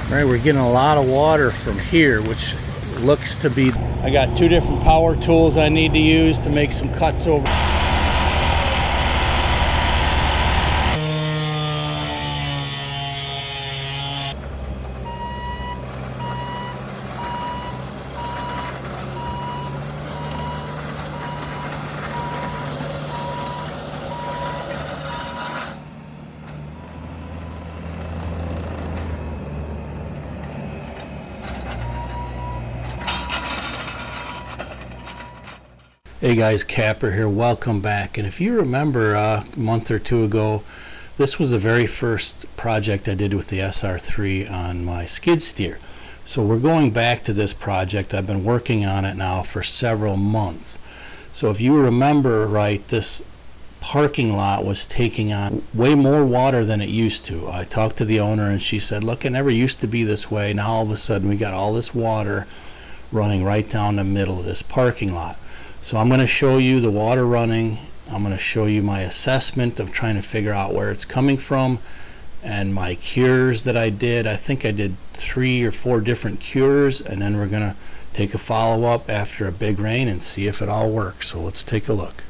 Right, we're getting a lot of water from here, which looks to be... I got two different power tools I need to use to make some cuts over. Hey guys, Kapper here, welcome back. And if you remember a month or two ago, this was the very first project I did with the SR3 on my skid steer. So we're going back to this project. I've been working on it now for several months. So if you remember right, this parking lot was taking on way more water than it used to. I talked to the owner and she said, look, it never used to be this way. Now all of a sudden we got all this water running right down the middle of this parking lot. So I'm going to show you the water running. I'm going to show you my assessment of trying to figure out where it's coming from and my cures that I did. I think I did 3 or 4 different cures, and then we're going to take a follow-up after a big rain and see if it all works. So let's take a look.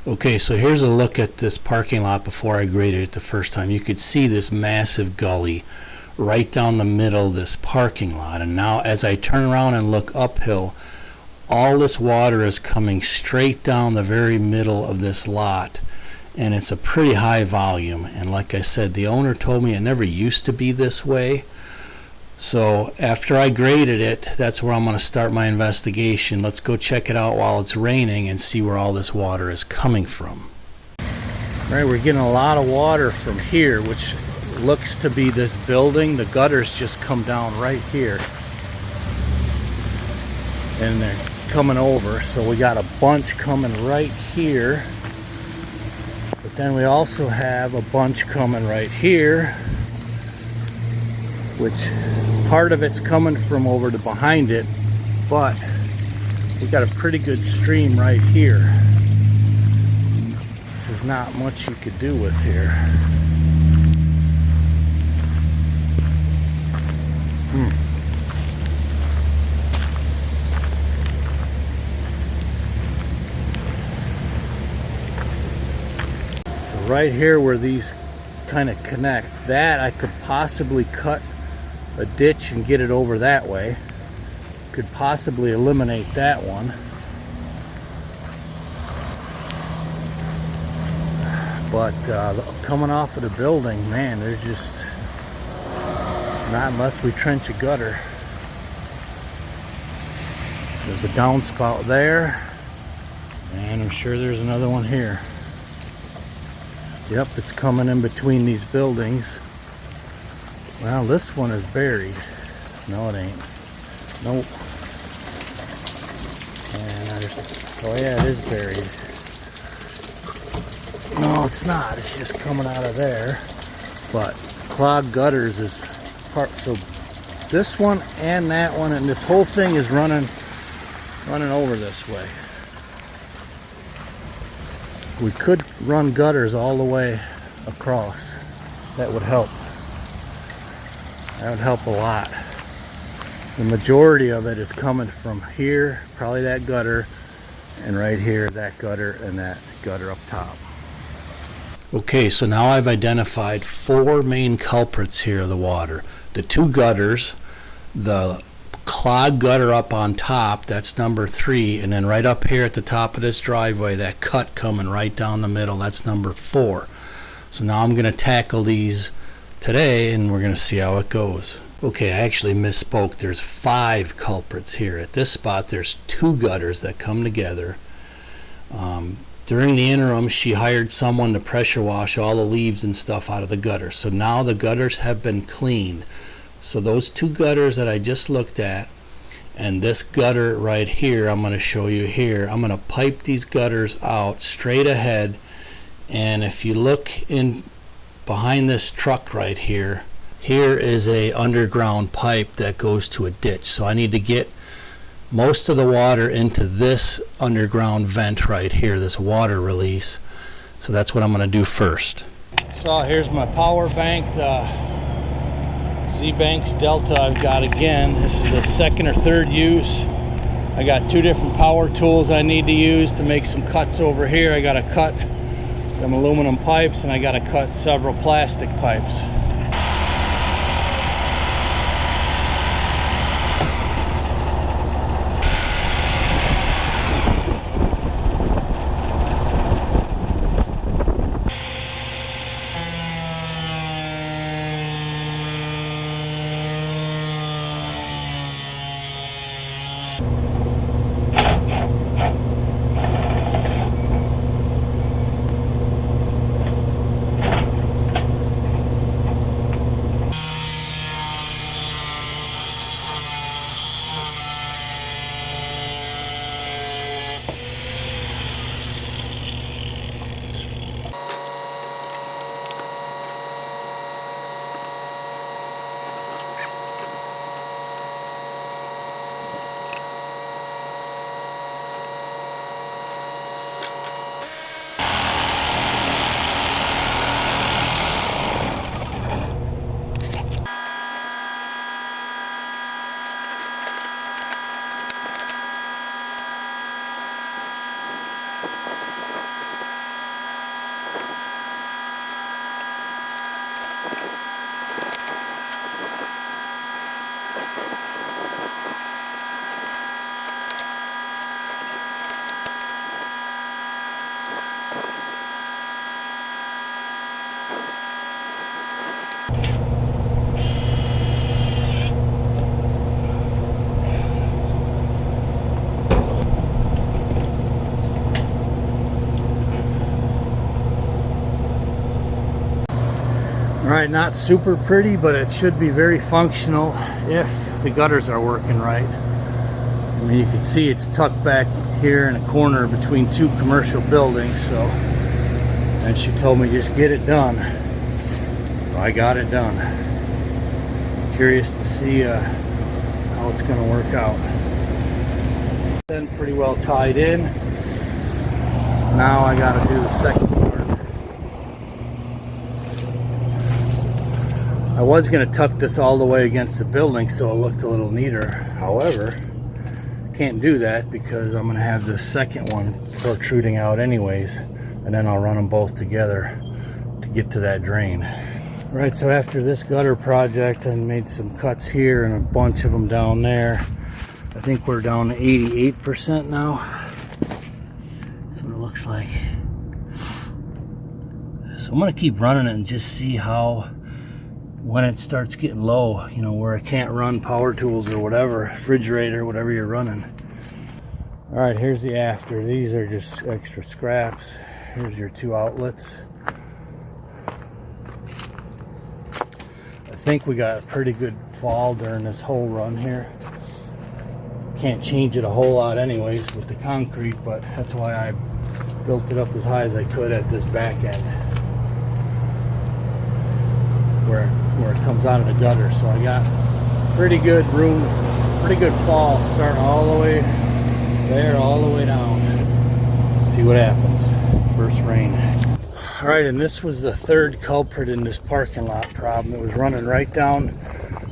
Okay, so here's a look at this parking lot before I graded it the first time. You could see this massive gully right down the middle of this parking lot, and now as I turn around and look uphill, all this water is coming straight down the very middle of this lot, and it's a pretty high volume. And like I said, the owner told me it never used to be this way. So after I graded it, that's where I'm going to start my investigation. Let's go check it out while it's raining and see where all this water is coming from. Right, we're getting a lot of water from here, which looks to be this building. The gutters just come down right here and they're coming over, so we got a bunch coming right here, but then we also have a bunch coming right here, which part of it's coming from over to behind it, but we got a pretty good stream right here. This is not much you could do with here. So right here where these kind of connect, that I could possibly cut a ditch and get it over that way. Could possibly eliminate that one. But coming off of the building, man, there's just not unless we trench a gutter. There's a downspout there, and I'm sure there's another one here. Yep, it's coming in between these buildings. Well, this one is buried. No, it ain't. Nope. And oh yeah, it is buried. No, it's not. It's just coming out of there. But clogged gutters is part. So this one and that one and this whole thing is running over this way. We could run gutters all the way across. That would help. That would help a lot. The majority of it is coming from here, probably that gutter, and right here, that gutter, and that gutter up top. Okay, so now I've identified 4 main culprits here of the water. The 2 gutters, the clogged gutter up on top, that's number 3, and then right up here at the top of this driveway, that cut coming right down the middle, that's number 4. So now I'm going to tackle these today and we're going to see how it goes. Okay, I actually misspoke. There's 5 culprits here. At this spot there's 2 gutters that come together. During the interim, she hired someone to pressure wash all the leaves and stuff out of the gutter. So now the gutters have been cleaned. So those 2 gutters that I just looked at and this gutter right here, I'm going to show you here. I'm going to pipe these gutters out straight ahead, and if you look in behind this truck right here, here is a underground pipe that goes to a ditch. So I need to get most of the water into this underground vent right here, this water release. So that's what I'm going to do first. So here's my power bank, the Z-Banks Delta I've got again. This is the second or third use. I got two different power tools I need to use to make some cuts over here. I got to cut some aluminum pipes and I got to cut several plastic pipes. Alright, not super pretty, but it should be very functional if the gutters are working right. I mean, you can see it's tucked back here in a corner between two commercial buildings, so, and she told me just get it done. So I got it done. Curious to see how it's going to work out. Then pretty well tied in. Now I got to do the second part. I was going to tuck this all the way against the building so it looked a little neater. However, can't do that because I'm going to have the second one protruding out anyways, and then I'll run them both together to get to that drain. Right, so after this gutter project, I made some cuts here and a bunch of them down there. I think we're down to 88% now. That's what it looks like. So I'm going to keep running it and just see how, when it starts getting low, you know, where I can't run power tools or whatever, refrigerator, whatever you're running. All right, here's the after. These are just extra scraps. Here's your two outlets. I think we got a pretty good fall during this whole run here. Can't change it a whole lot anyways with the concrete, but that's why I built it up as high as I could at this back end where it comes out of the gutter. So I got pretty good room, pretty good fall, starting all the way there, all the way down. See what happens. First rain. All right, and this was the third culprit in this parking lot problem. It was running right down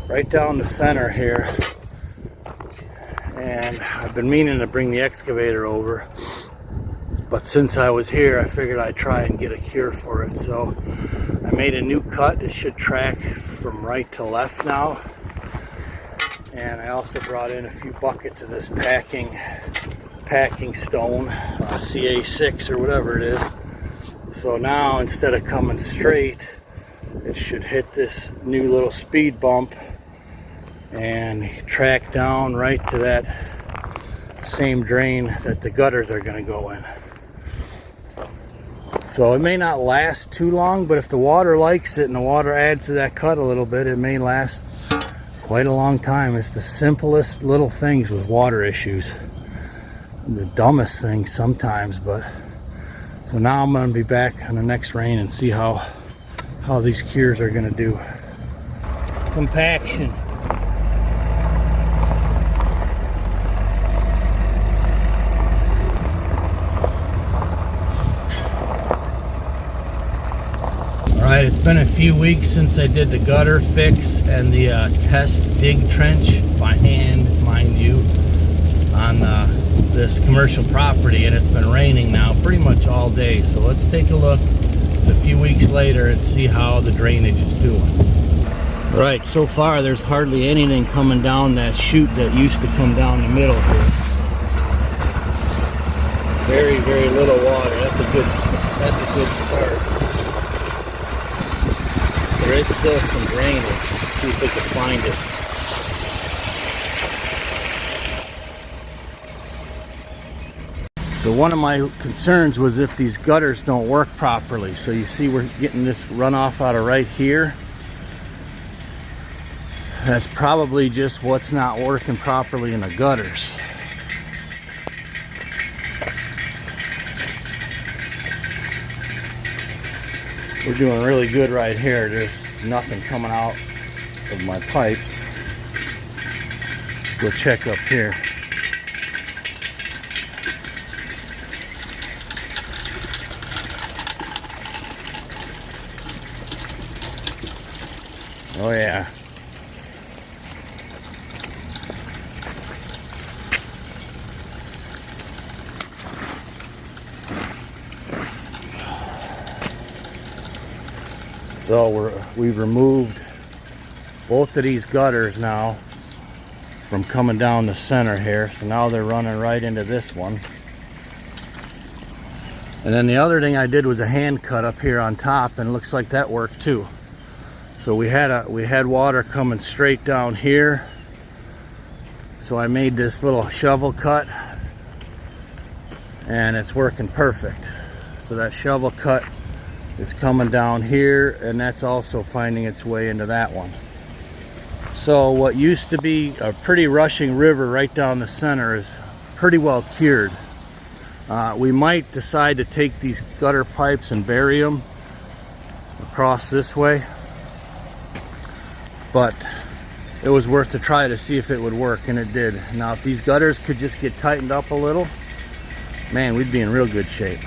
the center here, and I've been meaning to bring the excavator over, but since I was here, I figured I'd try and get a cure for it. So I made a new cut. It should track from right to left now. And I also brought in a few buckets of this packing stone, CA6 or whatever it is. So now instead of coming straight, it should hit this new little speed bump and track down right to that same drain that the gutters are going to go in. So it may not last too long, but if the water likes it and the water adds to that cut a little bit, it may last quite a long time. It's the simplest little things with water issues. The dumbest things sometimes, but so now I'm going to be back on the next rain and see how these cures are going to do. Compaction. Alright, it's been a few weeks since I did the gutter fix and the test dig trench by hand, mind you, on this commercial property, and it's been raining now pretty much all day. So let's take a look. It's a few weeks later and see how the drainage is doing. Right, so far there's hardly anything coming down that chute that used to come down the middle here. Very, very little water. That's a good start. There is still some drainage. Let's see if we can find it. So one of my concerns was if these gutters don't work properly. So you see we're getting this runoff out of right here. That's probably just what's not working properly in the gutters. We're doing really good right here. There's nothing coming out of my pipes. Let's go check up here. Oh yeah. So we've removed both of these gutters now from coming down the center here. So now they're running right into this one. And then the other thing I did was a hand cut up here on top, and it looks like that worked too. So we had water coming straight down here. So I made this little shovel cut, and it's working perfect. So that shovel cut is coming down here, and that's also finding its way into that one. So what used to be a pretty rushing river right down the center is pretty well cured. We might decide to take these gutter pipes and bury them across this way, but it was worth a try to see if it would work, and it did. Now if these gutters could just get tightened up a little, man, we'd be in real good shape.